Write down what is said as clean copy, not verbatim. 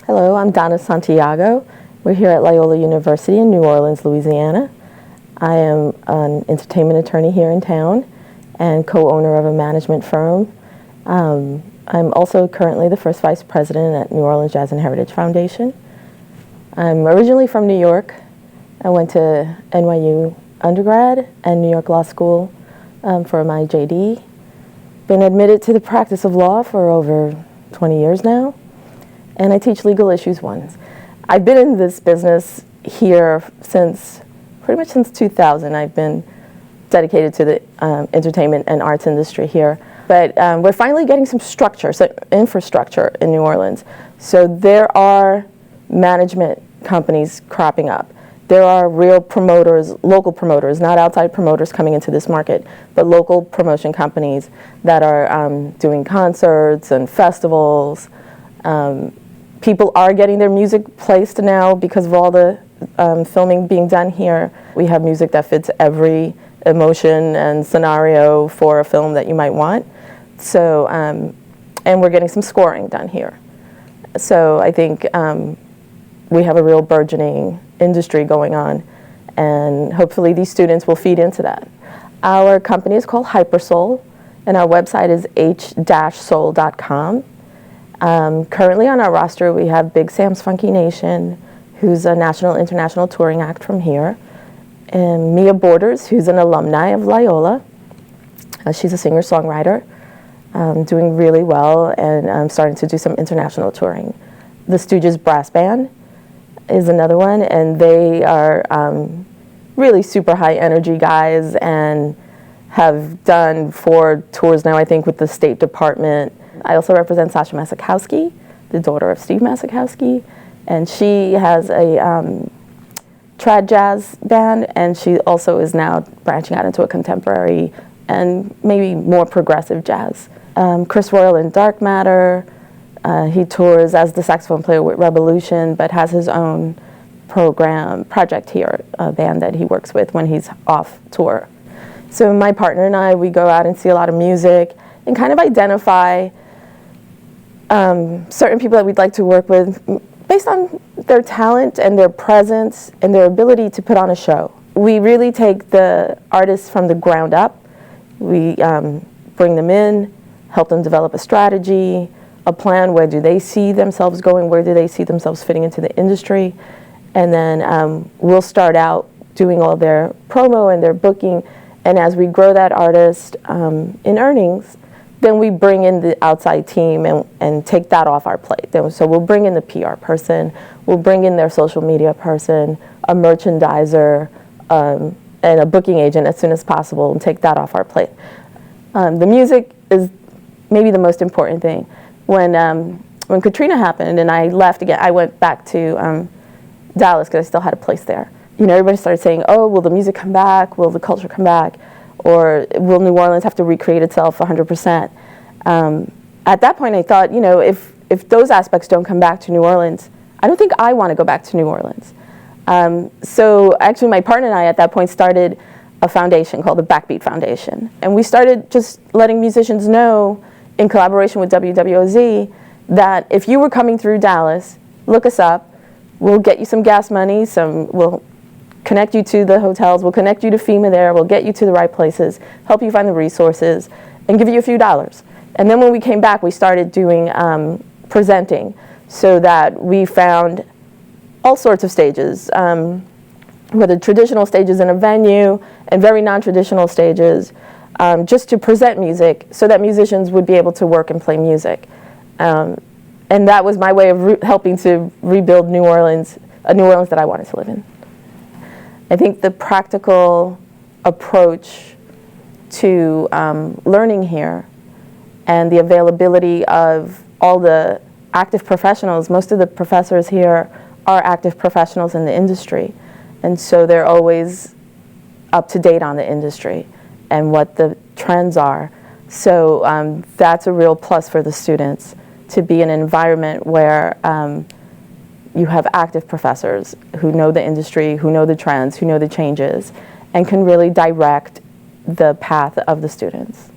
Hello, I'm Donna Santiago. We're here at Loyola University in New Orleans, Louisiana. I am an entertainment attorney here in town and co-owner of a management firm. I'm also currently the first vice president at New Orleans Jazz and Heritage Foundation. I'm originally from New York. I went to NYU undergrad and New York Law School for my JD. Been admitted to the practice of law for over 20 years now, and I teach legal issues ones. I've been in this business here pretty much since 2000. I've been dedicated to the entertainment and arts industry here. But we're finally getting some structure, so infrastructure in New Orleans. So there are management companies cropping up. There are real promoters, local promoters, not outside promoters coming into this market, but local promotion companies that are doing concerts and festivals. People are getting their music placed now because of all the filming being done here. We have music that fits every emotion and scenario for a film that you might want. So, and we're getting some scoring done here. So I think we have a real burgeoning industry going on, and hopefully these students will feed into that. Our company is called Hypersoul, and our website is h-soul.com. Currently on our roster we have Big Sam's Funky Nation, who's a national international touring act from here, and Mia Borders, who's an alumni of Loyola. She's a singer-songwriter, doing really well, and starting to do some international touring. The Stooges Brass Band is another one, and they are really super high energy guys and have done 4 tours now, I think, with the State Department. I also represent Sasha Masakowski, the daughter of Steve Masakowski, and she has a trad jazz band, and she also is now branching out into a contemporary and maybe more progressive jazz. Chris Royal in Dark Matter, he tours as the saxophone player with Revolution, but has his own project here, a band that he works with when he's off tour. So my partner and I, we go out and see a lot of music and kind of identify certain people that we'd like to work with based on their talent and their presence and their ability to put on a show. We really take the artists from the ground up. We bring them in, help them develop a strategy, a plan. Where do they see themselves going? Where do they see themselves fitting into the industry? And then we'll start out doing all their promo and their booking. And as we grow that artist in earnings, then we bring in the outside team and take that off our plate. So we'll bring in the PR person, we'll bring in their social media person, a merchandiser, and a booking agent as soon as possible, and take that off our plate. The music is maybe the most important thing. When Katrina happened and I left again, I went back to Dallas because I still had a place there. You know, everybody started saying, oh, will the music come back? Will the culture come back? Or will New Orleans have to recreate itself 100%? At that point I thought, you know, if those aspects don't come back to New Orleans, I don't think I want to go back to New Orleans. So actually my partner and I at that point started a foundation called the Backbeat Foundation. And we started just letting musicians know, in collaboration with WWOZ, that if you were coming through Dallas, look us up. We'll get you some gas money, we'll connect you to the hotels, we'll connect you to FEMA there, we'll get you to the right places, help you find the resources, and give you a few dollars. And then when we came back, we started doing presenting, so that we found all sorts of stages, whether traditional stages in a venue and very non-traditional stages, just to present music so that musicians would be able to work and play music. And that was my way of helping to rebuild New Orleans, a New Orleans that I wanted to live in. I think the practical approach to learning here and the availability of all the active professionals, most of the professors here are active professionals in the industry, and so they're always up to date on the industry and what the trends are. So that's a real plus for the students, to be in an environment where you have active professors who know the industry, who know the trends, who know the changes, and can really direct the path of the students.